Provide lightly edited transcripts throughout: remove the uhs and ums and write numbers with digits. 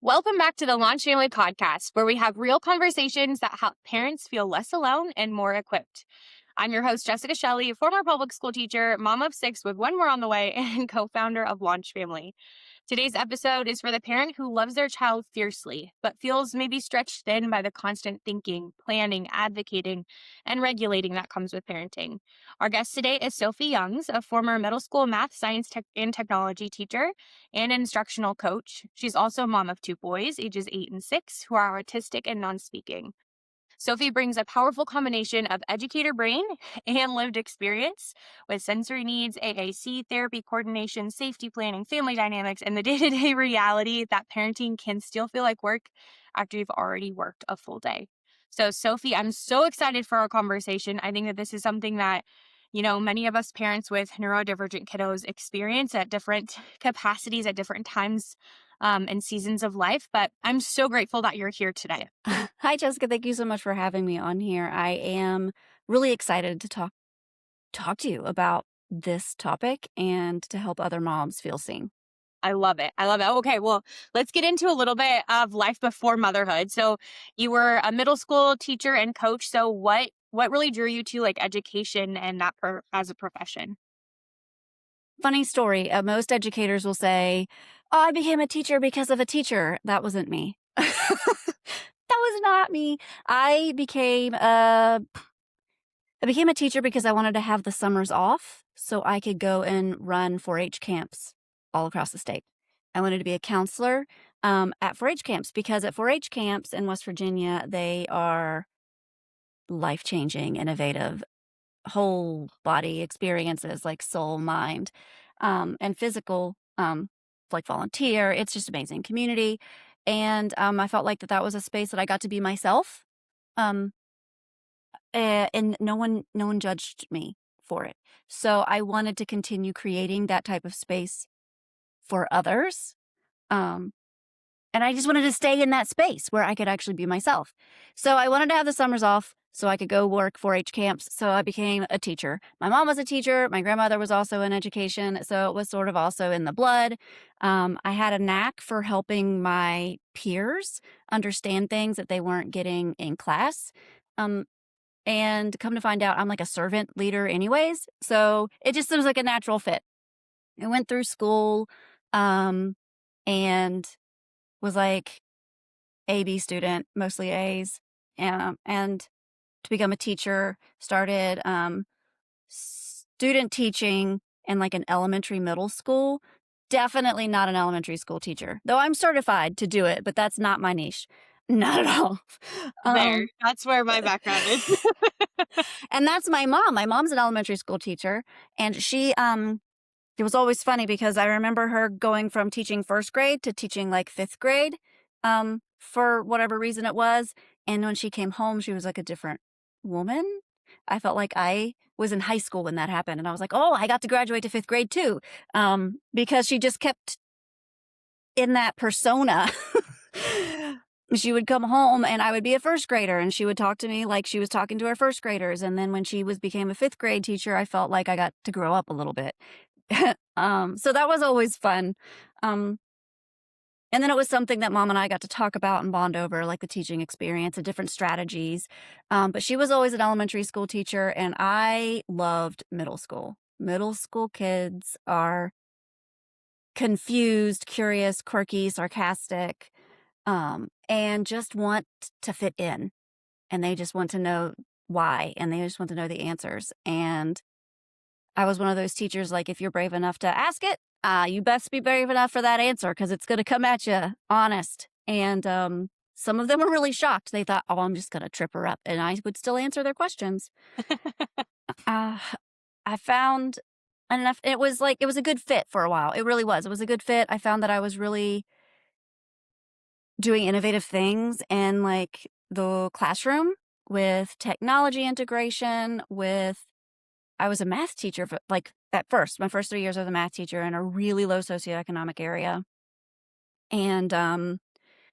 Welcome back to the LaunchFamily Podcast, where we have real conversations that help parents feel less alone and more equipped. I'm your host, Jessica Shelley, former public school teacher, mom of 6 with one more on the way, and co-founder of LaunchFamily. Today's episode is for the parent who loves their child fiercely, but feels maybe stretched thin by the constant thinking, planning, advocating, and regulating that comes with parenting. Our guest today is Sophie Youngs, a former middle school math, science, and technology teacher and an instructional coach. She's also a mom of 2 boys, ages 8 and 6, who are autistic and non-speaking. Sophie brings a powerful combination of educator brain and lived experience with sensory needs, AAC, therapy coordination, safety planning, family dynamics, and the day-to-day reality that parenting can still feel like work after you've already worked a full day. So, Sophie, I'm so excited for our conversation. I think that this is something that, many of us parents with neurodivergent kiddos experience at different capacities at different times and seasons of life. But I'm so grateful that you're here today. Hi, Jessica. Thank you so much for having me on here. I am really excited to talk to you about this topic and to help other moms feel seen. I love it. I love it. Okay, well, let's get into a little bit of life before motherhood. So you were a middle school teacher and coach. So what really drew you to like education and that as a profession? Funny story. Most educators will say, "Oh, I became a teacher because of a teacher." That wasn't me. That was not me. I became a teacher because I wanted to have the summers off so I could go and run 4-H camps all across the state. I wanted to be a counselor at 4-H camps because at 4-H camps in West Virginia, they are life-changing, innovative, whole body experiences like soul, mind, and physical, like volunteer. It's just amazing community. And I felt like that was a space that I got to be myself. Um, and no one judged me for it. So I wanted to continue creating that type of space for others. Um, and I just wanted to stay in that space where I could actually be myself. So I wanted to have the summers off so I could go work 4-H camps. So I became a teacher. My mom was a teacher. My grandmother was also in education. So it was sort of also in the blood. I had a knack for helping my peers understand things that they weren't getting in class. Um, and come to find out, I'm like a servant leader anyways. So it just was like a natural fit. I went through school and was like A, B student, mostly A's. And to become a teacher, started student teaching in like an elementary middle school. Definitely not an elementary school teacher, though I'm certified to do it, but that's not my niche. Not at all. That's where my background is. And that's my mom. My mom's an elementary school teacher, and she it was always funny because I remember her going from teaching first grade to teaching like fifth grade, for whatever reason it was. And when she came home, she was like a different woman. I felt like I was in high school when that happened, and I was like, "Oh, I got to graduate to fifth grade too," because she just kept in that persona. She would come home and I would be a first grader and she would talk to me like she was talking to her first graders. And then when she became a fifth grade teacher, I felt like I got to grow up a little bit. So that was always fun. And then it was something that mom and I got to talk about and bond over, like the teaching experience and different strategies. But she was always an elementary school teacher and I loved middle school. Middle school kids are confused, curious, quirky, sarcastic, and just want to fit in. And they just want to know why, and they just want to know the answers. And I was one of those teachers, like, if you're brave enough to ask it, you best be brave enough for that answer because it's going to come at you honest. And some of them were really shocked. They thought, oh, I'm just going to trip her up. And I would still answer their questions. I found enough. It was a good fit for a while. It really was. It was a good fit. I found that I was really doing innovative things in like the classroom with technology integration I was a math teacher for like at first, my first 3 years I was a math teacher in a really low socioeconomic area. And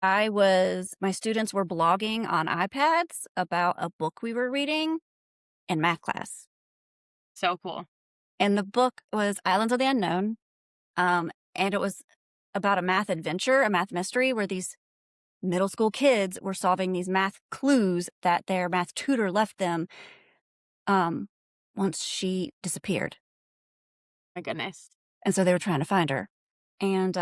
my students were blogging on iPads about a book we were reading in math class. So cool. And the book was Islands of the Unknown. And it was about a math adventure, a math mystery, where these middle school kids were solving these math clues that their math tutor left them um, once she disappeared. My goodness. And so they were trying to find her. And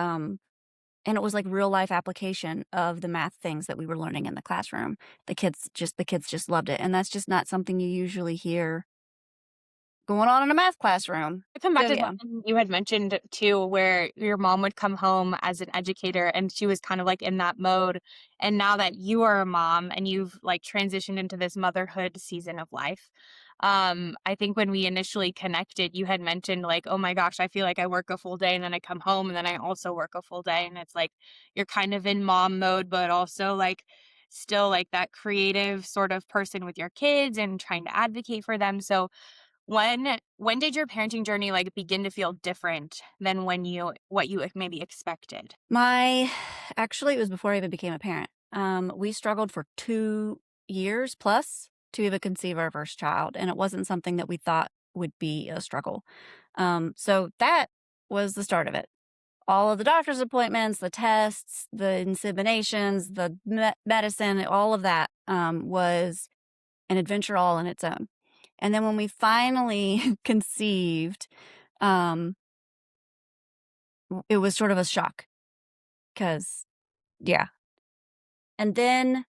it was like real life application of the math things that we were learning in the classroom. The kids just loved it. And that's just not something you usually hear going on in a math classroom. To come back So, to yeah. something you had mentioned too, where your mom would come home as an educator and she was kind of like in that mode. And now that you are a mom and you've like transitioned into this motherhood season of life, I think when we initially connected, you had mentioned like, oh my gosh, I feel like I work a full day and then I come home and then I also work a full day. And it's like you're kind of in mom mode, but also like still like that creative sort of person with your kids and trying to advocate for them. So when did your parenting journey like begin to feel different than what you maybe expected? Actually, it was before I even became a parent. We struggled for 2 years plus to even conceive our first child, and it wasn't something that we thought would be a struggle. So that was the start of it. All of the doctor's appointments, the tests, the inseminations, the medicine, all of that was an adventure all on its own. And then when we finally conceived, um, it was sort of a shock because, yeah. And then,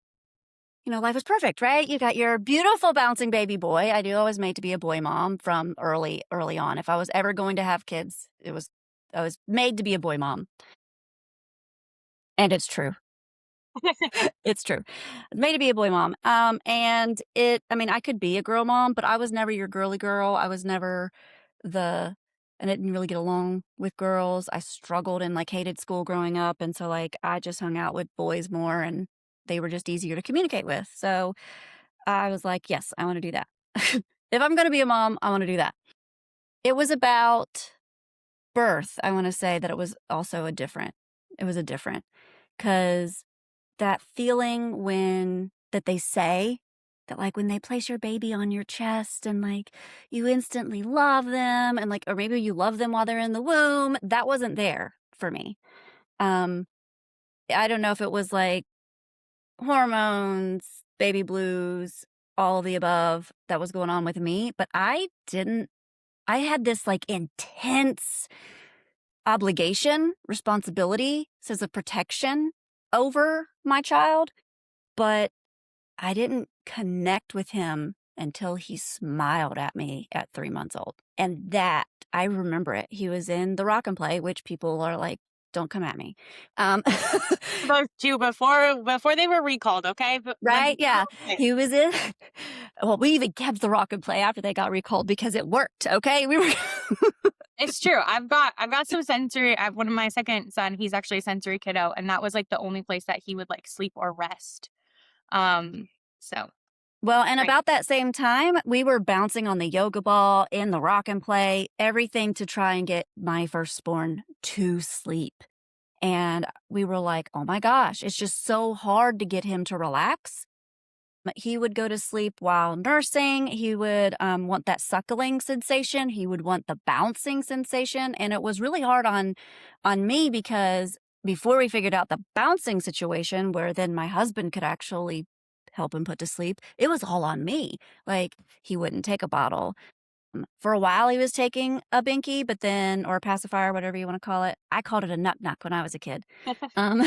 life was perfect, right? You got your beautiful bouncing baby boy. I knew I was made to be a boy mom from early on. If I was ever going to have kids, I was made to be a boy mom. And it's true. It's true. Made to be a boy mom. I could be a girl mom, but I was never your girly girl. I was never I didn't really get along with girls. I struggled and like hated school growing up. And so like I just hung out with boys more and they were just easier to communicate with. So I was like, yes, I want to do that. If I'm going to be a mom, I want to do that. It was about birth. I want to say that it was also it was a different because that feeling that they say that like when they place your baby on your chest and like you instantly love them and like, or maybe you love them while they're in the womb, that wasn't there for me. Um, I don't know if it was like hormones, baby blues, all of the above that was going on with me, but I had this like intense obligation, responsibility, sense of protection over my child, but I didn't connect with him until he smiled at me at 3 months old. And that, I remember it. He was in the Rock and Play, which people are like, don't come at me. Those two before they were recalled, okay? But Right? Yeah. He was in. Well, we even kept the Rock and Play after they got recalled because it worked. Okay. We were. It's true. I've got some sensory. I have one of my second son. He's actually a sensory kiddo, and that was like the only place that he would like sleep or rest. So Well, and right. about that same time, we were bouncing on the yoga ball in the Rock and Play, everything to try and get my firstborn to sleep. And we were like, oh my gosh, it's just so hard to get him to relax. But he would go to sleep while nursing. He would want that suckling sensation. He would want the bouncing sensation. And it was really hard on me because before we figured out the bouncing situation, where then my husband could actually help him put to sleep, it was all on me. Like he wouldn't take a bottle. For a while, he was taking a binky, but then, or a pacifier, whatever you want to call it. I called it a nuck nuck when I was a kid. Um,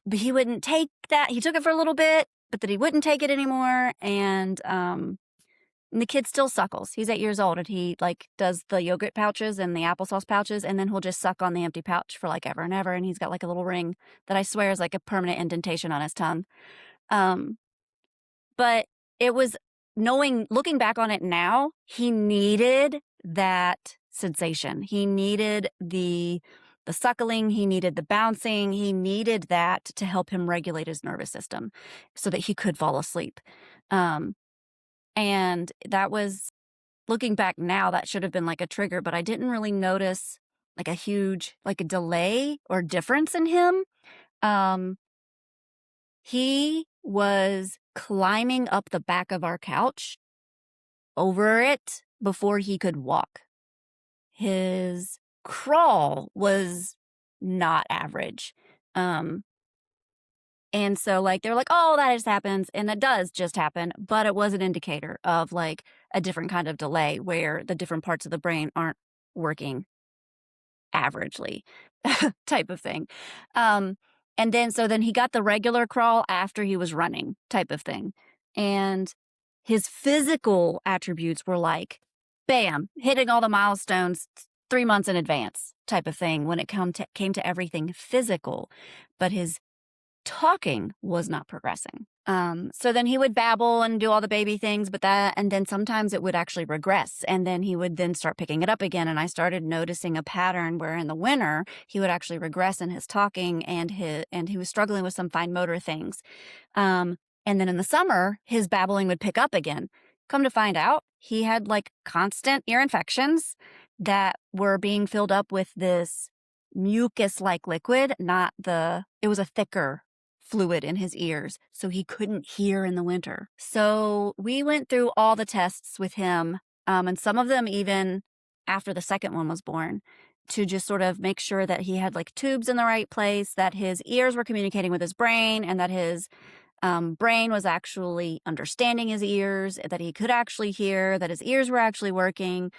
but he wouldn't take that. He took it for a little bit, but then he wouldn't take it anymore. And the kid still suckles. He's 8 years old and he like does the yogurt pouches and the applesauce pouches. And then he'll just suck on the empty pouch for like ever and ever. And he's got like a little ring that I swear is like a permanent indentation on his tongue. Um, but it was looking back on it now, he needed that sensation. He needed the suckling, he needed the bouncing, he needed that to help him regulate his nervous system so that he could fall asleep. And that was, looking back now, that should have been like a trigger, but I didn't really notice like a huge, like a delay or difference in him. He was climbing up the back of our couch over it before he could walk. His crawl was not average. And so, like, they were like, "Oh, that just happens," and that does just happen, but it was an indicator of, like, a different kind of delay where the different parts of the brain aren't working averagely type of thing. Um, and then he got the regular crawl after he was running type of thing. And his physical attributes were like, bam, hitting all the milestones 3 months in advance type of thing when it came to everything physical. But his talking was not progressing. So then he would babble and do all the baby things, and then sometimes it would actually regress. And then he would then start picking it up again. And I started noticing a pattern where in the winter, he would actually regress in his talking and he was struggling with some fine motor things. Um, and then in the summer, his babbling would pick up again. Come to find out, he had like constant ear infections that were being filled up with this mucus like liquid, it was a thicker fluid in his ears, so he couldn't hear in the winter. So we went through all the tests with him, and some of them even after the second one was born, to just sort of make sure that he had like tubes in the right place, that his ears were communicating with his brain, and that his brain was actually understanding his ears, that he could actually hear, that his ears were actually working.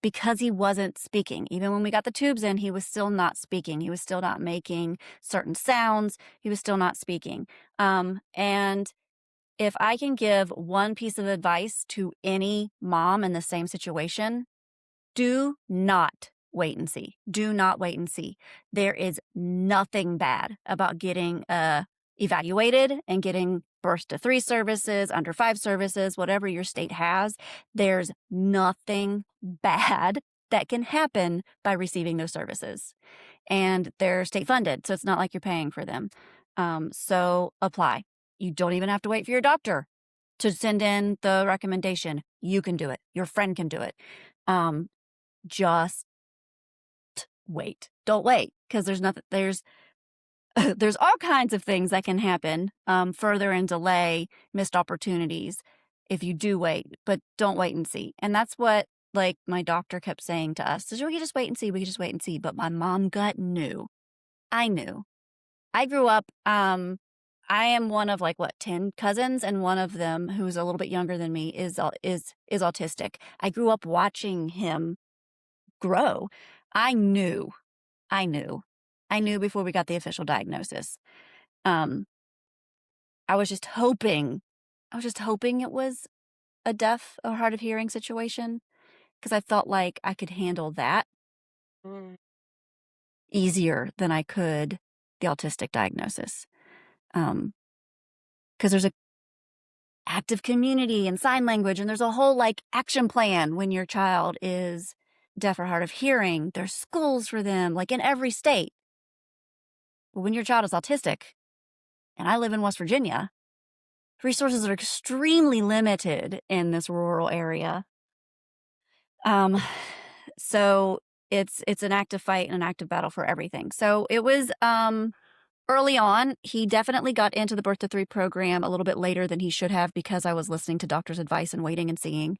Because he wasn't speaking. Even when we got the tubes in, he was still not speaking. He was still not making certain sounds. He was still not speaking. And if I can give one piece of advice to any mom in the same situation, do not wait and see. Do not wait and see. There is nothing bad about getting evaluated and getting birth to 3 services, under 5 services, whatever your state has. There's nothing bad that can happen by receiving those services. And they're state funded, so it's not like you're paying for them. So apply. You don't even have to wait for your doctor to send in the recommendation. You can do it. Your friend can do it. Just wait. Don't wait, because there's there's all kinds of things that can happen, further and delay missed opportunities if you do wait, but don't wait and see. And that's what like my doctor kept saying to us, is we can just wait and see, we can just wait and see. But my mom gut knew. I knew. I grew up, I am one of like 10 cousins, and one of them who's a little bit younger than me is autistic. I grew up watching him grow. I knew. I knew. I knew before we got the official diagnosis. I was just hoping it was a deaf or hard of hearing situation, because I felt like I could handle that Mm. easier than I could the autistic diagnosis. Because there's a active community and sign language, and there's a whole like action plan when your child is deaf or hard of hearing. There's schools for them, like in every state. But when your child is autistic, and I live in West Virginia, resources are extremely limited in this rural area. So it's an active fight and an active battle for everything. So it was early on. He definitely got into the Birth to 3 program a little bit later than he should have, because I was listening to doctor's advice and waiting and seeing.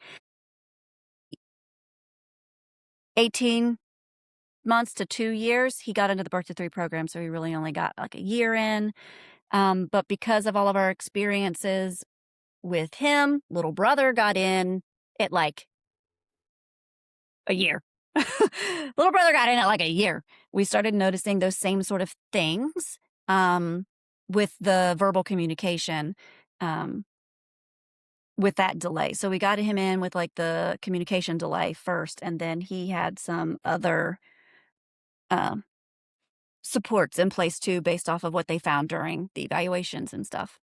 18 months to 2 years, he got into the Birth to 3 program, so he really only got like a year in. But because of all of our experiences with him, little brother got in at like a year. Little brother got in at like a year. We started noticing those same sort of things with the verbal communication, with that delay. So we got him in with like the communication delay first, and then he had some other supports in place too, based off of what they found during the evaluations and stuff.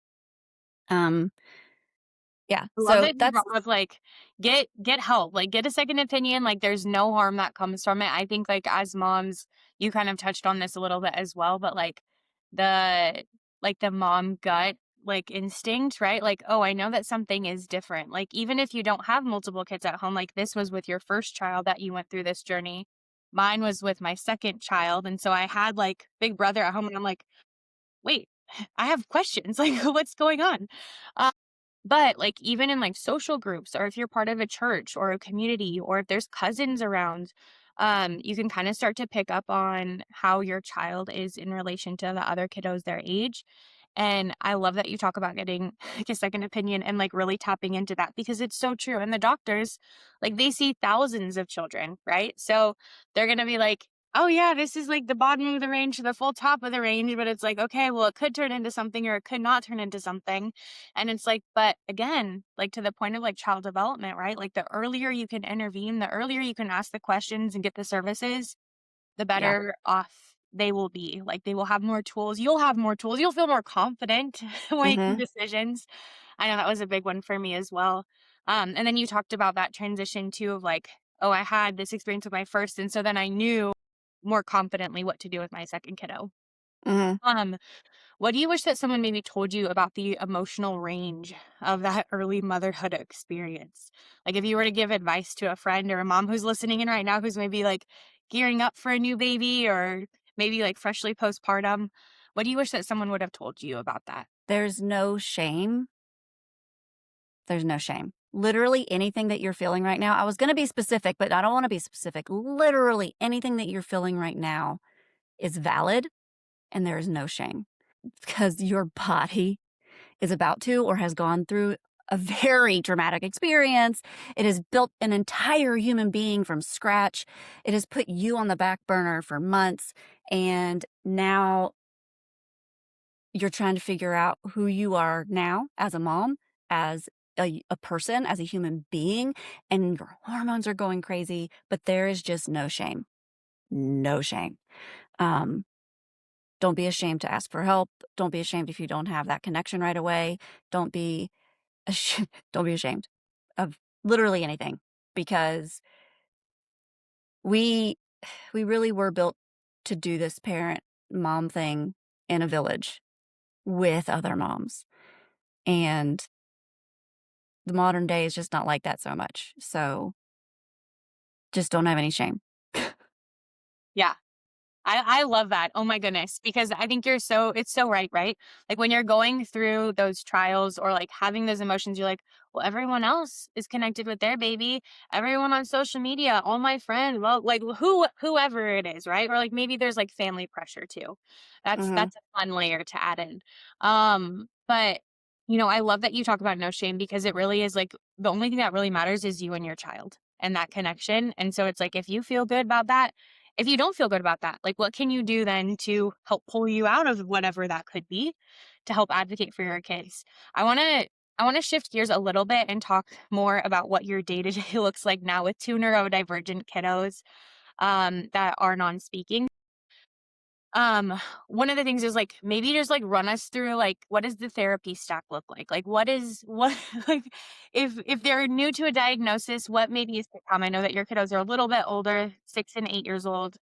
Yeah. I love So that you that's brought up like get help, like get a second opinion. Like there's no harm that comes from it. I think like as moms, you kind of touched on this a little bit as well, but the the mom gut like instinct, right? Like, oh, I know that something is different. Like even if you don't have multiple kids at home, like this was with your first child that you went through this journey. Mine was with my second child. And so I had like big brother at home, and I'm like, wait, I have questions. Like what's going on? But like even in like social groups, or if you're part of a church or a community, or if there's cousins around, you can kind of start to pick up on how your child is in relation to the other kiddos their age. And I love that you talk about getting like a second opinion and like really tapping into that because it's so true. And the doctors, like they see thousands of children, right? So they're going to be like, oh yeah, this is like the bottom of the range to the full top of the range. But it's like, okay, well, it could turn into something or it could not turn into something. And it's like, but again, like to the point of like child development, right? Like the earlier you can intervene, the earlier you can ask the questions and get the services, the Yeah. better off they will be. Like they will have more tools. You'll have more tools. You'll feel more confident making Mhm. decisions. I know that was a big one for me as well. And then you talked about that transition too of like, oh, I had this experience with my first. And so then I knew more confidently what to do with my second kiddo. Mhm. Um, what do you wish that someone maybe told you about the emotional range of that early motherhood experience? Like if you were to give advice to a friend or a mom who's listening in right now who's maybe like gearing up for a new baby or maybe like freshly postpartum, what do you wish that someone would have told you about that? There's no shame. There's no shame. Literally anything that you're feeling right now. I was gonna be specific, but I don't wanna be specific. Literally anything that you're feeling right now is valid, and there is no shame because your body is about to or has gone through a very traumatic experience. It has built an entire human being from scratch. It has put you on the back burner for months, and now you're trying to figure out who you are now as a mom, as a person, as a human being, and your hormones are going crazy, but there is just no shame. No shame. Um, don't be ashamed to ask for help. Don't be ashamed if you don't have that connection right away. Don't be don't be ashamed of literally anything because we we really were built to do this parent mom thing in a village with other moms. And the modern day is just not like that so much. So just don't have any shame. Yeah. I love that. Oh my goodness. Because I think it's so right, right? Like when you're going through those trials or like having those emotions, you're like, well, everyone else is connected with their baby. Everyone on social media, all my friends, well, like whoever it is, right? Or like maybe there's like family pressure too. Mhm. That's a fun layer to add in. But I love that you talk about no shame because it really is like the only thing that really matters is you and your child and that connection. And so it's like if you feel good about that, if you don't feel good about that, like what can you do then to help pull you out of whatever that could be to help advocate for your kids? I want to shift gears a little bit and talk more about what your day-to-day looks like now with two neurodivergent kiddos that are non-speaking. Um, one of the things is like maybe just like run us through like what does the therapy stack look like? Like what like if they're new to a diagnosis, what maybe is to come? I know that your kiddos are a little bit older, 6 and 8 years old.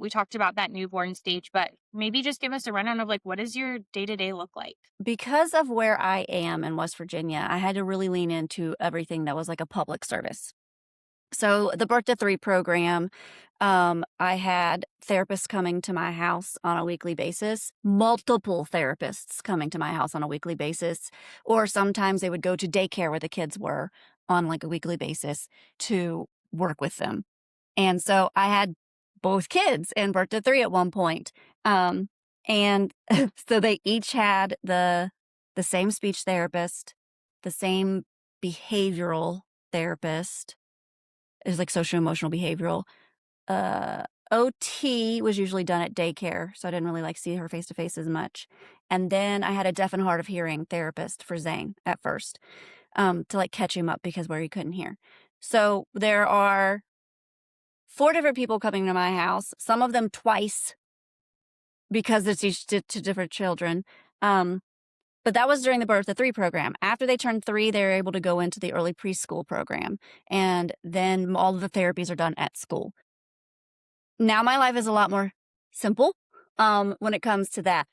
We talked about that newborn stage, but maybe just give us a rundown of like what does your day-to-day look like? Because of where I am in West Virginia, I had to really lean into everything that was like a public service. So the Birth to Three program, I had therapists coming to my house on a weekly basis, multiple therapists coming to my house on a weekly basis, or sometimes they would go to daycare where the kids were on like a weekly basis to work with them. And so I had both kids in Birth to Three at one point. And so they each had the same speech therapist, the same behavioral therapist. It was like social emotional behavioral. Uh, OT was usually done at daycare, so I didn't really like see her face to face as much. And then I had a deaf and hard of hearing therapist for Zane at first, to like catch him up because where he couldn't hear. So there are 4 different people coming to my house, some of them twice because it's each to different children. Um, but that was during the Birth of 3 program. After they turned 3, they were able to go into the early preschool program, and then all of the therapies are done at school. Now my life is a lot more simple, when it comes to that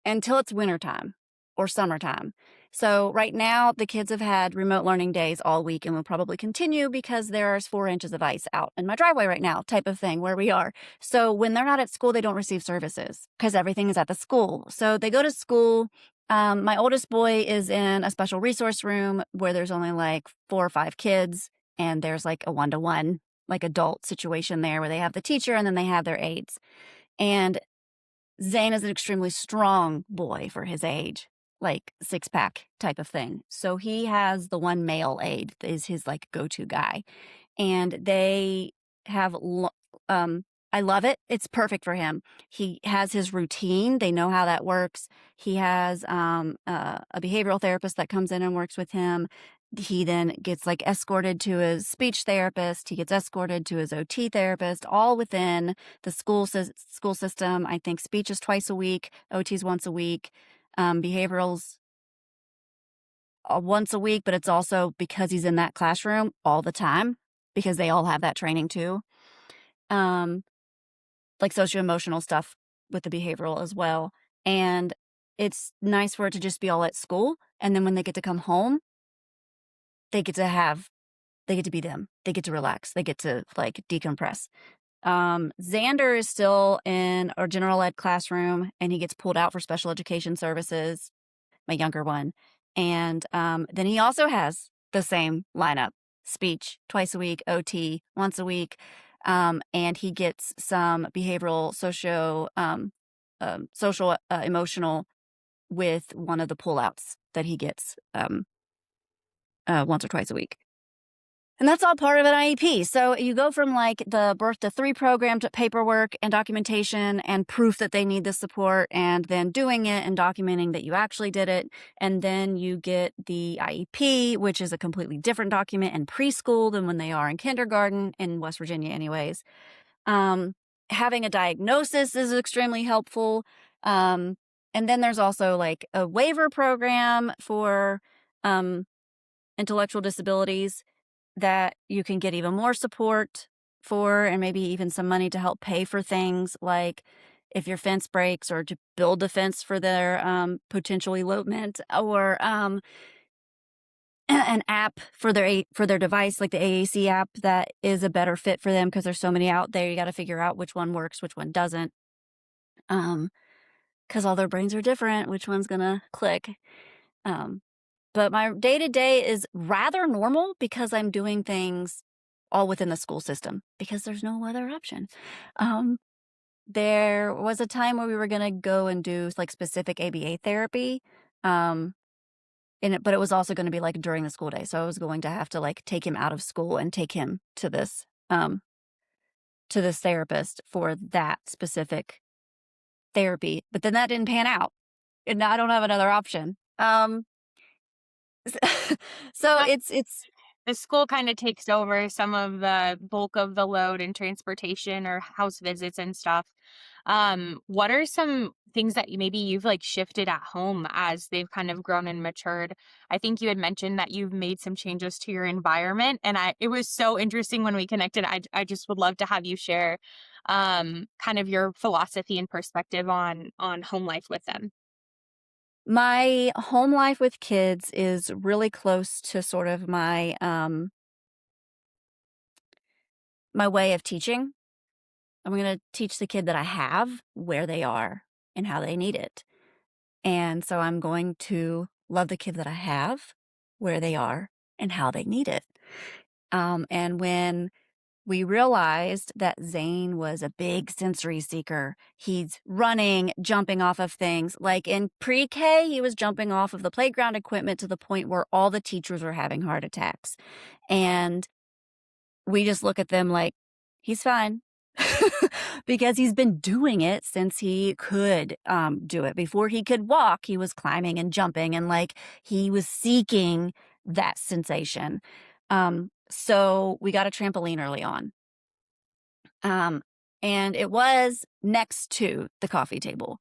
until it's wintertime or summertime. So right now, the kids have had remote learning days all week and will probably continue because there's 4 inches of ice out in my driveway right now, type of thing where we are. So when they're not at school, they don't receive services because everything is at the school. So they go to school. My oldest boy is in a special resource room where there's only like 4 or 5 kids, and there's like a one-to-one. like adult situation there where they have the teacher and then they have their aides. And Zane is an extremely strong boy for his age, like six-pack type of thing. So he has the one male aide that is his like go-to guy. And they have I love it. It's perfect for him. He has his routine. They know how that works. He has a behavioral therapist that comes in and works with him. He then gets like escorted to his speech therapist. He gets escorted to his OT therapist, all within the school system. I think speech is twice a week, OT's once a week, behavioral's once a week, but it's also because he's in that classroom all the time because they all have that training too. Like socio-emotional stuff with the behavioral as well. And it's nice for it to just be all at school. And then when they get to come home, they get to be them. They get to relax. They get to like decompress. Xander is still in our general ed classroom and he gets pulled out for special education services, my younger one. And then he also has the same lineup, speech twice a week, OT once a week. And he gets some behavioral, social, emotional with one of the pullouts that he gets once or twice a week. And that's all part of an IEP. So you go from like the birth to 3 program to paperwork and documentation and proof that they need the support and then doing it and documenting that you actually did it. And then you get the IEP, which is a completely different document in preschool than when they are in kindergarten in West Virginia anyways. Having a diagnosis is extremely helpful. And then there's also like a waiver program for intellectual disabilities that you can get even more support for and maybe even some money to help pay for things like if your fence breaks or to build a fence for their potential elopement or an app for their device like the AAC app that is a better fit for them because there's so many out there. You got to figure out which one works, which one doesn't. Because all their brains are different, which one's going to click. But my day-to-day is rather normal because I'm doing things all within the school system because there's no other option. There was a time where we were going to go and do like specific ABA therapy. But it was also going to be like during the school day. So I was going to have to like take him out of school and take him to this therapist for that specific therapy. But then that didn't pan out. And now I don't have another option. So it's the school kind of takes over some of the bulk of the load in transportation or house visits and stuff. What are some things that you've like shifted at home as they've kind of grown and matured? I think you had mentioned that you've made some changes to your environment, and it was so interesting when we connected. I just would love to have you share kind of your philosophy and perspective on home life with them. my home life with kids is really close to sort of my my way of teaching. I'm going to teach the kid that I have where they are and how they need it. And so I'm going to love the kid that I have where they are and how they need it. And when we realized that Zane was a big sensory seeker, he's running, jumping off of things. Like in pre-K, he was jumping off of the playground equipment to the point where all the teachers were having heart attacks. And we just look at them like, he's fine. Because he's been doing it since he could do it. Before he could walk, he was climbing and jumping and like he was seeking that sensation. So we got a trampoline early on. And it was next to the coffee table.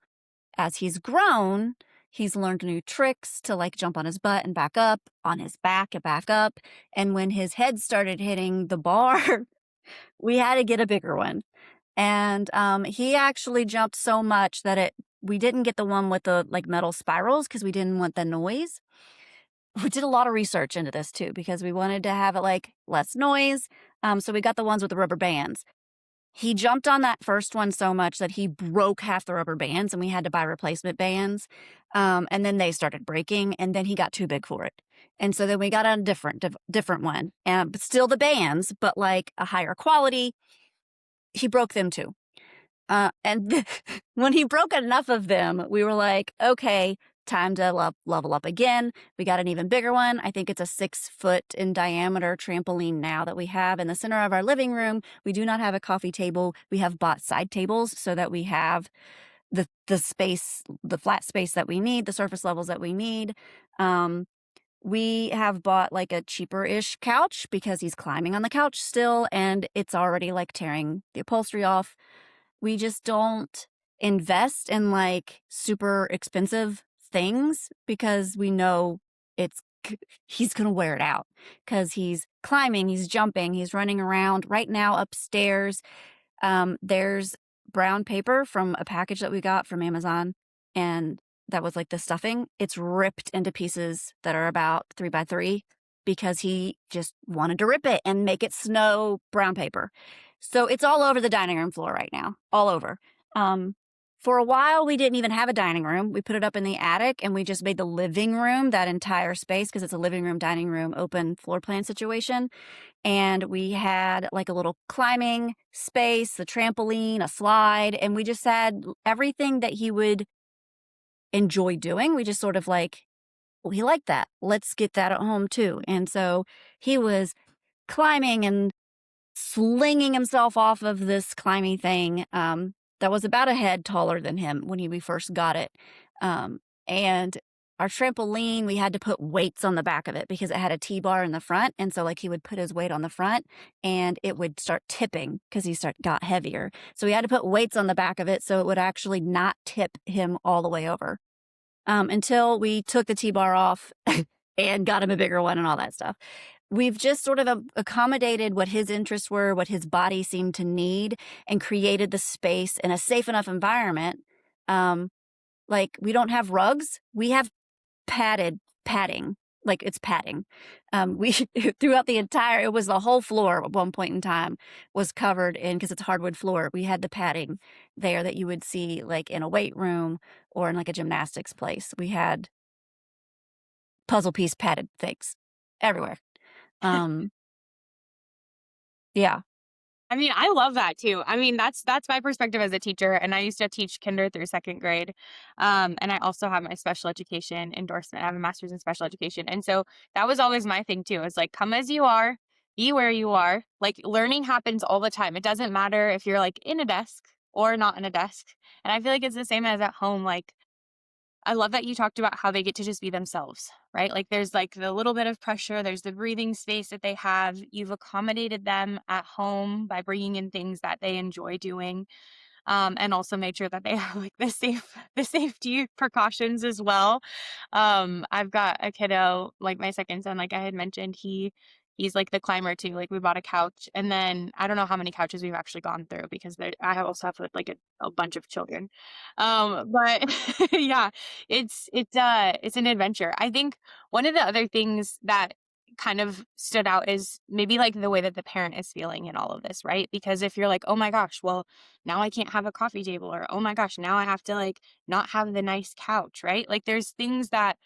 As he's grown, he's learned new tricks to like jump on his butt and back up, on his back and back up. And when his head started hitting the bar, we had to get a bigger one. And he actually jumped so much that we didn't get the one with the like metal spirals because we didn't want the noise. We did a lot of research into this too because we wanted to have it like less noise. So we got the ones with the rubber bands. He jumped on that first one so much that he broke half the rubber bands and we had to buy replacement bands. And then they started breaking and then he got too big for it. And so then we got on a different one, but still the bands, but like a higher quality. He broke them too. And when he broke enough of them, we were like, okay, time to level up again. We got an even bigger one. I think it's a 6-foot in diameter trampoline now that we have in the center of our living room. We do not have a coffee table. We have bought side tables so that we have the space, the flat space that we need, the surface levels that we need. We have bought like a cheaper-ish couch because he's climbing on the couch still, and it's already like tearing the upholstery off. We just don't invest in like super expensive things because we know he's going to wear it out because he's climbing, he's jumping, he's running around. Right now upstairs, there's brown paper from a package that we got from Amazon, and that was like the stuffing. It's ripped into pieces that are about 3 by 3 because he just wanted to rip it and make it snow brown paper. So it's all over the dining room floor right now, all over. For a while, we didn't even have a dining room. We put it up in the attic, and we just made the living room that entire space because it's a living room, dining room, open floor plan situation. And we had like a little climbing space, the trampoline, a slide, and we just had everything that he would enjoy doing. We just sort of like, well, he liked that. Let's get that at home too. And so he was climbing and slinging himself off of this climbing thing that was about a head taller than him when we first got it. And our trampoline, we had to put weights on the back of it because it had a T-bar in the front. And so like he would put his weight on the front and it would start tipping because he got heavier. So we had to put weights on the back of it so it would actually not tip him all the way over. Until we took the T-bar off and got him a bigger one and all that stuff. We've just sort of accommodated what his interests were, what his body seemed to need, and created the space in a safe enough environment. Like we don't have rugs. We have padding, like it's padding. We throughout it was the whole floor at one point in time was covered in, because it's hardwood floor. We had the padding there that you would see like in a weight room or in like a gymnastics place. We had puzzle piece padded things everywhere. Yeah. I mean, I love that too. I mean, that's my perspective as a teacher, and I used to teach kinder through 2nd grade. And I also have my special education endorsement. I have a master's in special education. And so that was always my thing too. Is like, come as you are, be where you are. Like learning happens all the time. It doesn't matter if you're like in a desk or not in a desk. And I feel like it's the same as at home. Like I love that you talked about how they get to just be themselves, right? Like there's like the little bit of pressure, there's the breathing space that they have. You've accommodated them at home by bringing in things that they enjoy doing, and also made sure that they have like the safety precautions as well. I've got a kiddo, like my second son, like I had mentioned, he's like the climber too. Like we bought a couch, and then I don't know how many couches we've actually gone through because I also have like a bunch of children. But yeah, it's an adventure. I think one of the other things that kind of stood out is maybe like the way that the parent is feeling in all of this, right? Because if you're like, oh my gosh, well, now I can't have a coffee table, or oh my gosh, now I have to like not have the nice couch, right? Like there's things that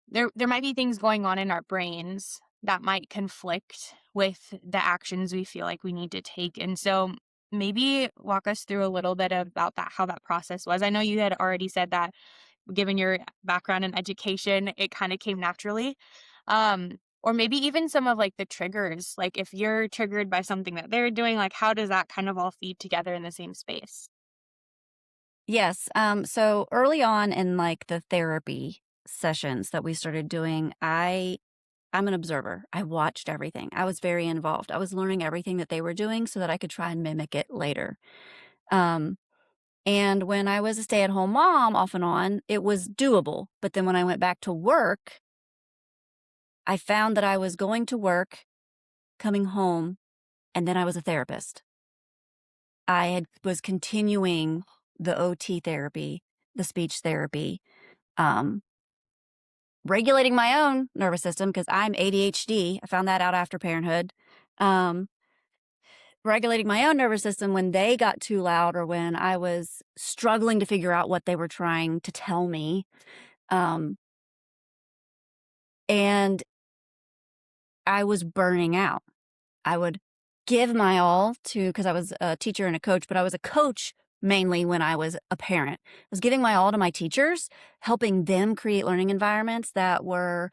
there might be things going on in our brains that might conflict with the actions we feel like we need to take. And so maybe walk us through a little bit about that, how that process was. I know you had already said that given your background in education, it kind of came naturally. Or maybe even some of like the triggers, like if you're triggered by something that they're doing, like how does that kind of all feed together in the same space? Yes. So early on in like the therapy sessions that we started doing, I'm an observer. I watched everything. I was very involved. I was learning everything that they were doing so that I could try and mimic it later. Um, and when I was a stay-at-home mom off and on, it was doable. But then when I went back to work, I found that I was going to work, coming home, and then I was a therapist. Was continuing the OT therapy, the speech therapy, regulating my own nervous system because I'm ADHD. I found that out after parenthood. Regulating my own nervous system when they got too loud or when I was struggling to figure out what they were trying to tell me. And I was burning out. I would give my all to, because I was a teacher and a coach, but I was a coach mainly when I was a parent. I was giving my all to my teachers, helping them create learning environments that were,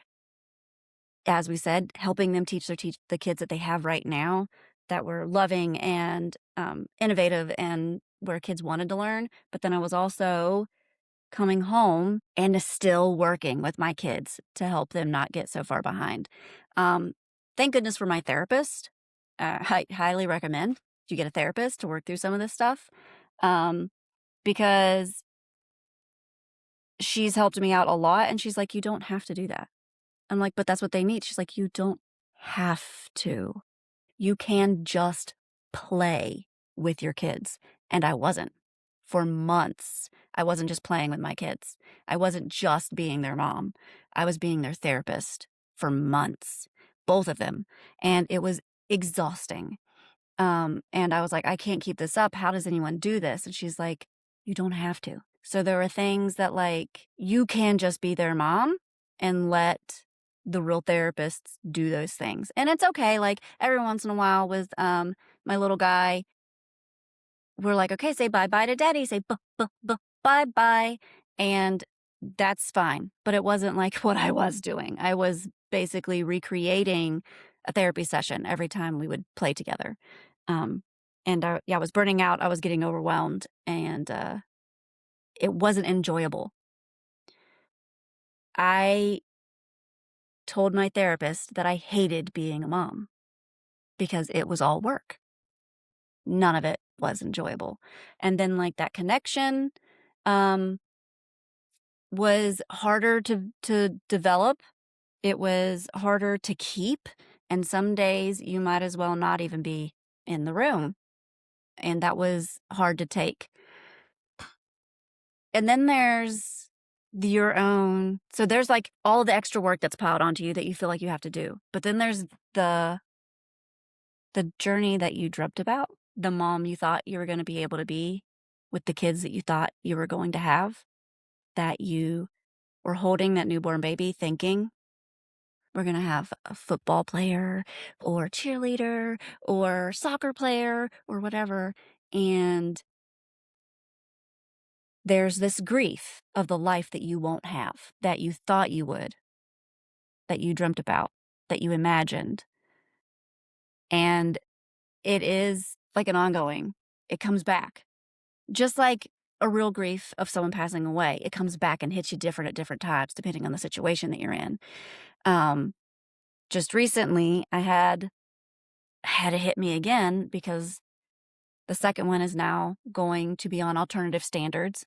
as we said, helping them teach the kids that they have right now, that were loving and innovative and where kids wanted to learn. But then I was also coming home and still working with my kids to help them not get so far behind. Thank goodness for my therapist. I highly recommend you get a therapist to work through some of this stuff, because she's helped me out a lot. And she's like, you don't have to do that. I'm like, but that's what they need. She's like, you don't have to. You can just play with your kids. And I wasn't. For months, I wasn't just playing with my kids. I wasn't just being their mom. I was being their therapist for months, both of them. And it was exhausting. And I was like, I can't keep this up. How does anyone do this? And she's like, you don't have to. So there are things that, like, you can just be their mom and let the real therapists do those things. And it's okay. Like, every once in a while with my little guy, we're like, okay, say bye-bye to daddy, say bye-bye. And that's fine. But it wasn't like what I was doing. I was basically recreating a therapy session every time we would play together. And I was burning out. I was getting overwhelmed, and it wasn't enjoyable. I told my therapist that I hated being a mom because it was all work. None of it was enjoyable. And then, like, that connection was harder to develop. It was harder to keep. And some days you might as well not even be in the room. And that was hard to take. And then there's your own, so there's like all the extra work that's piled onto you that you feel like you have to do. But then there's the journey that you dreamt about, the mom you thought you were going to be able to be with the kids that you thought you were going to have, that you were holding that newborn baby thinking, we're going to have a football player or cheerleader or soccer player or whatever. And there's this grief of the life that you won't have, that you thought you would, that you dreamt about, that you imagined. And it is like an ongoing, it comes back. Just like a real grief of someone passing away, it comes back and hits you different at different times, depending on the situation that you're in. Just recently, I had it hit me again because the second one is now going to be on alternative standards,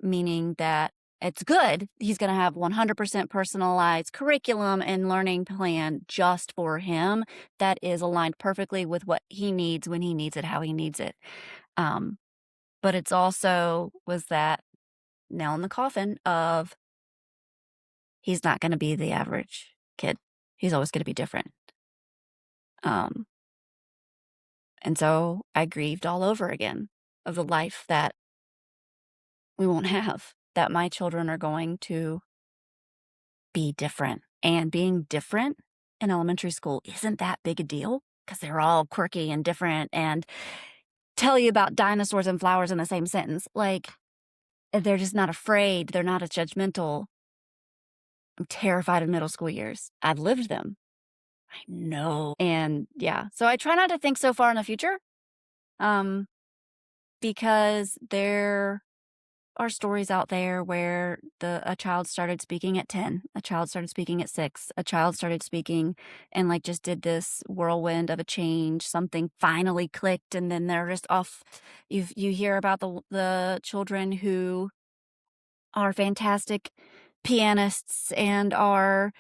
meaning that it's good. He's going to have 100% personalized curriculum and learning plan just for him that is aligned perfectly with what he needs, when he needs it, how he needs it. But it's also was that nail in the coffin of he's not going to be the average kid. He's always going to be different. And so I grieved all over again of the life that we won't have, that my children are going to be different. And being different in elementary school isn't that big a deal because they're all quirky and different and tell you about dinosaurs and flowers in the same sentence. Like, they're just not afraid. They're not as judgmental. I'm terrified of middle school years. I've lived them. I know. And yeah, so I try not to think so far in the future, because there are stories out there where a child started speaking at 10, a child started speaking at 6, a child started speaking and like just did this whirlwind of a change. Something finally clicked, and then they're just off. You hear about the children who are fantastic pianists and are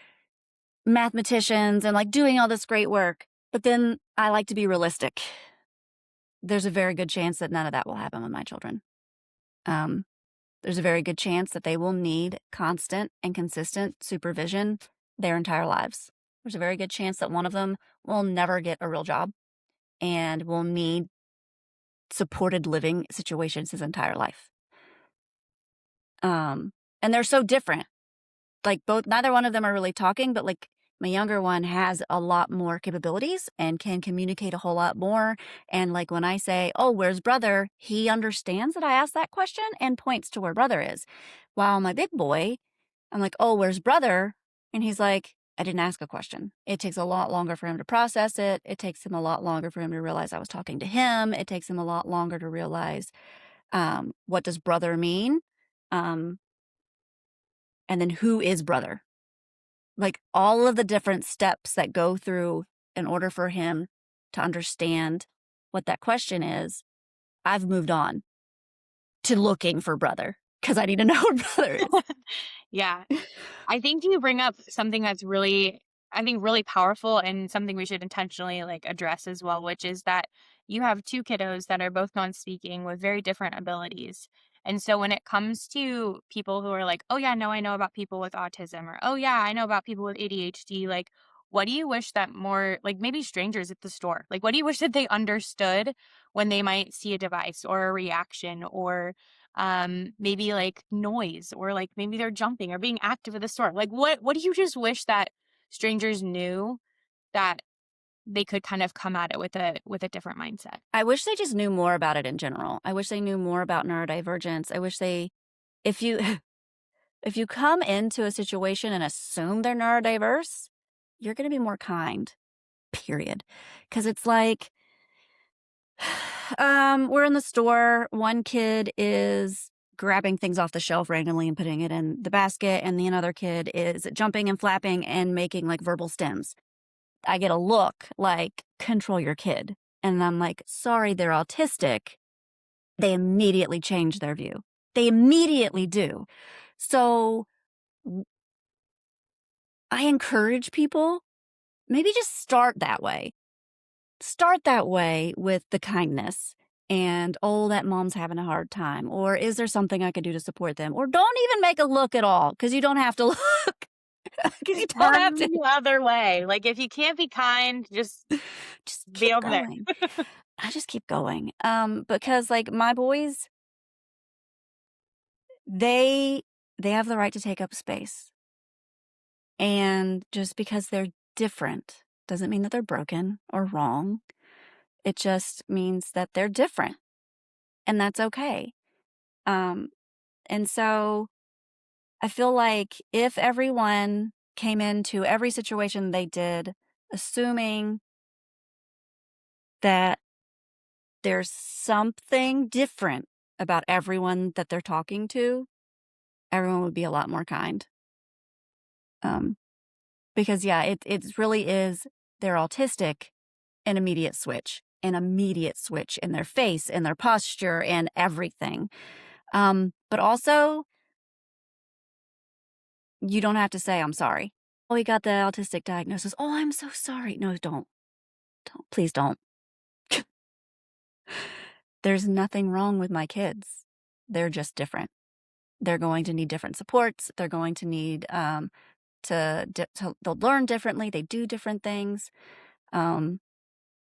mathematicians and like doing all this great work. But then I like to be realistic. There's a very good chance that none of that will happen with my children. There's a very good chance that they will need constant and consistent supervision their entire lives. There's a very good chance that one of them will never get a real job and will need supported living situations his entire life. And they're so different. Like, neither one of them are really talking, but like My younger one has a lot more capabilities and can communicate a whole lot more. And like when I say, "Oh, where's brother?" he understands that I asked that question and points to where brother is. While my big boy, I'm like, "Oh, where's brother?" And he's like, "I didn't ask a question." It takes a lot longer for him to process it. It takes him a lot longer for him to realize I was talking to him. It takes him a lot longer to realize what does brother mean? Um, and then who is brother? Like all of the different steps that go through in order for him to understand what that question is, I've moved on to looking for brother because I need to know what brother is. Yeah. I think you bring up something that's really, I think, really powerful and something we should intentionally like address as well, which is that you have two kiddos that are both non-speaking with very different abilities. And so when it comes to people who are like, "Oh yeah, no, I know about people with autism," or "Oh yeah, I know about people with ADHD," like what do you wish that more, like maybe strangers at the store, like what do you wish that they understood when they might see a device or a reaction or maybe like noise or like maybe they're jumping or being active at the store? Like what do you just wish that strangers knew that they could kind of come at it with a different mindset? I wish they just knew more about it in general. I wish they knew more about neurodivergence. I wish they, if you, if you come into a situation and assume they're neurodiverse, you're going to be more kind, period. Because it's like, we're in the store. One kid is grabbing things off the shelf randomly and putting it in the basket, and the another kid is jumping and flapping and making like verbal stems. I get a look like, control your kid. And I'm like, sorry, they're autistic. They immediately change their view. They immediately do. So I encourage people, maybe just start that way. Start that way with the kindness and, oh, that mom's having a hard time. Or is there something I could do to support them? Or don't even make a look at all because you don't have to look. Because you don't have Turn to. the other way. Like if you can't be kind, just Just be keep over there. going. I just keep going. Because like my boys, they they have the right to take up space. And just because they're different doesn't mean that they're broken or wrong. It just means that they're different. And that's okay. Um, and so I feel like if everyone came into every situation they did, assuming that there's something different about everyone that they're talking to, everyone would be a lot more kind. Um, because yeah, it really is, they're autistic, an immediate switch in their face, in their posture, and everything. But also, you don't have to say, I'm sorry. Oh, he got the autistic diagnosis. Oh, I'm so sorry. No, don't. Don't. Please don't. There's nothing wrong with my kids. They're just different. They're going to need different supports. They're going to need they'll learn differently. They do different things. Um,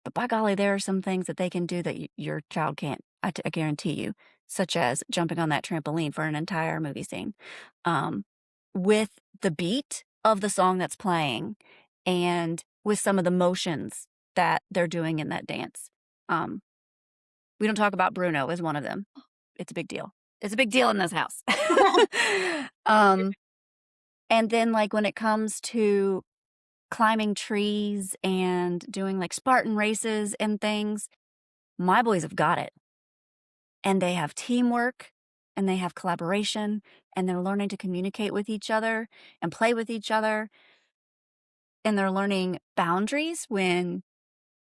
but by golly, there are some things that they can do that your child can't. I guarantee you, such as jumping on that trampoline for an entire movie scene, um, with the beat of the song that's playing, and with some of the motions that they're doing in that dance. Um, we don't talk about Bruno as one of them. It's a big deal. It's a big deal in this house. um, and then like when it comes to climbing trees and doing like Spartan races and things, my boys have got it. And they have teamwork and they have collaboration and they're learning to communicate with each other and play with each other. And they're learning boundaries when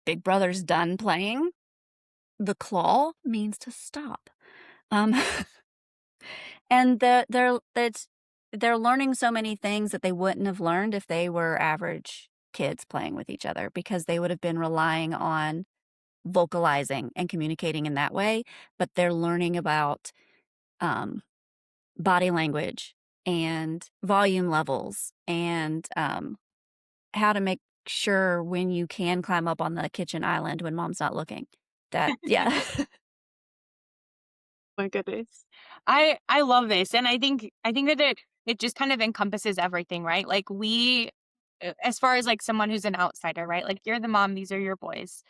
big brother's done playing. The claw means to stop. Um, and they're learning so many things that they wouldn't have learned if they were average kids playing with each other, because they would have been relying on vocalizing and communicating in that way. But they're learning about um, body language and volume levels and how to make sure when you can climb up on the kitchen island when mom's not looking. That, yeah. My goodness. I love this. And I think that it just kind of encompasses everything, right? Like as far as like someone who's an outsider, right? Like you're the mom, these are your boys.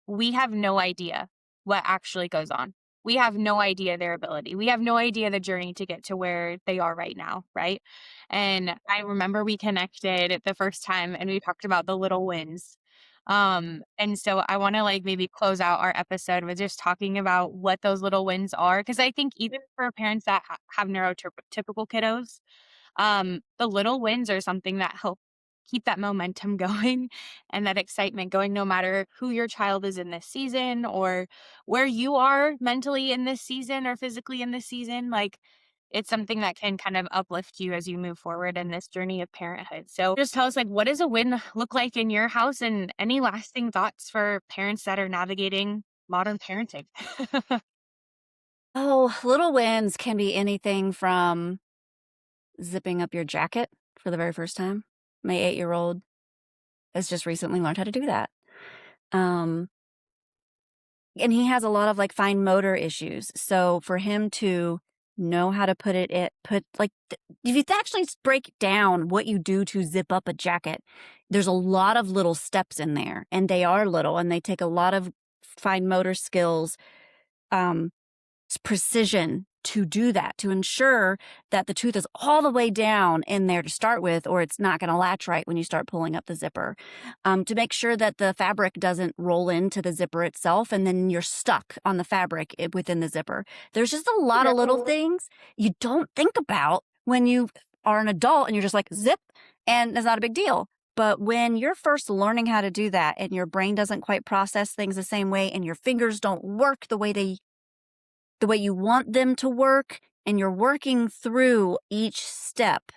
We have no idea what actually goes on. We have no idea their ability. We have no idea the journey to get to where they are right now, right? And I remember we connected the first time and we talked about the little wins. And so I want to like maybe close out our episode with just talking about what those little wins are. Cause I think even for parents that have neurotypical kiddos, the little wins are something that help keep that momentum going and that excitement going, no matter who your child is in this season or where you are mentally in this season or physically in this season. Like it's something that can kind of uplift you as you move forward in this journey of parenthood. So just tell us, like, what does a win look like in your house, and any lasting thoughts for parents that are navigating modern parenting? Oh, little wins can be anything from zipping up your jacket for the very first time. My 8-year-old has just recently learned how to do that. Um, and he has a lot of like fine motor issues. So for him to know how to if you actually break down what you do to zip up a jacket, there's a lot of little steps in there, and they are little, and they take a lot of fine motor skills, precision to do that, to ensure that the tooth is all the way down in there to start with, or it's not going to latch right when you start pulling up the zipper. To make sure that the fabric doesn't roll into the zipper itself and then you're stuck on the fabric within the zipper. There's just a lot of little things you don't think about when you are an adult and you're just like zip, and it's not a big deal. But when you're first learning how to do that and your brain doesn't quite process things the same way and your fingers don't work the way you want them to work, and you're working through each step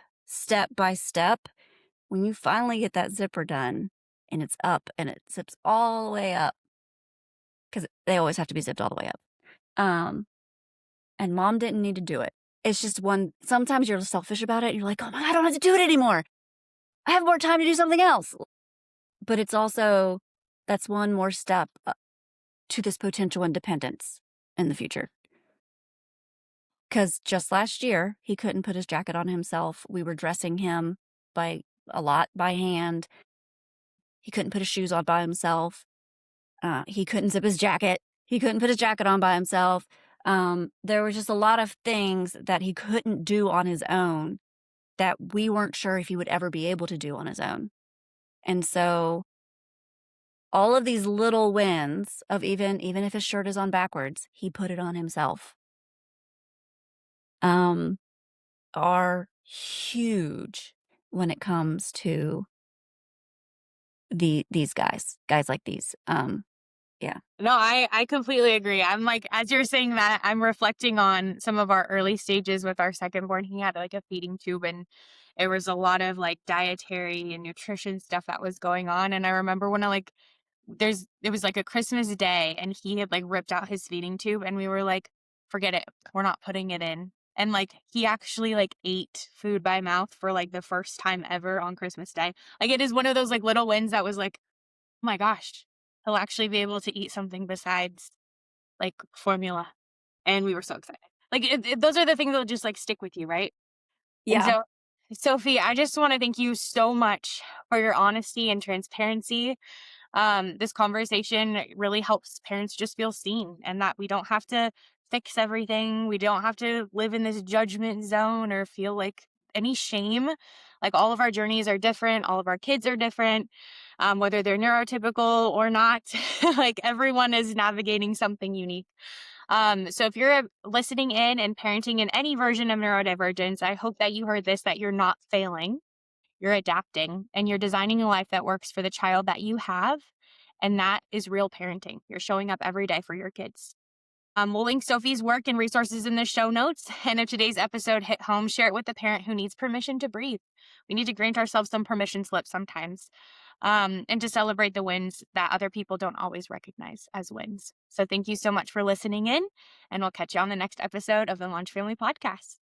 by step, when you finally get that zipper done and it's up and it zips all the way up, because they always have to be zipped all the way up. And mom didn't need to do it. It's just sometimes you're selfish about it. You're like, oh my God, I don't have to do it anymore. I have more time to do something else. But it's also, that's one more step to this potential independence in the future. Because just last year, he couldn't put his jacket on himself. We were dressing him by hand. He couldn't put his shoes on by himself. He couldn't zip his jacket. He couldn't put his jacket on by himself. There was just a lot of things that he couldn't do on his own that we weren't sure if he would ever be able to do on his own. And so all of these little wins of even if his shirt is on backwards, he put it on himself. Are huge when it comes to these guys like these. Yeah. No, I completely agree. I'm like, as you're saying that, I'm reflecting on some of our early stages with our second born. He had like a feeding tube, and there was a lot of like dietary and nutrition stuff that was going on. And I remember when it was like a Christmas day and he had like ripped out his feeding tube, and we were like, forget it, we're not putting it in. And like he actually like ate food by mouth for like the first time ever on Christmas Day. Like it is one of those like little wins that was like, oh my gosh, he'll actually be able to eat something besides like formula. And we were so excited. Like those are the things that'll just like stick with you, right? And Yeah. so, Sophie, I just want to thank you so much for your honesty and transparency. This conversation really helps parents just feel seen, and that we don't have to fix everything. We don't have to live in this judgment zone or feel like any shame. Like all of our journeys are different. All of our kids are different, whether they're neurotypical or not. Like everyone is navigating something unique. So if you're listening in and parenting in any version of neurodivergence, I hope that you heard this, that you're not failing. You're adapting, and you're designing a life that works for the child that you have. And that is real parenting. You're showing up every day for your kids. We'll link Sophie's work and resources in the show notes. And if today's episode hit home, share it with the parent who needs permission to breathe. We need to grant ourselves some permission slips sometimes, and to celebrate the wins that other people don't always recognize as wins. So thank you so much for listening in, and we'll catch you on the next episode of the LaunchFamily Podcast.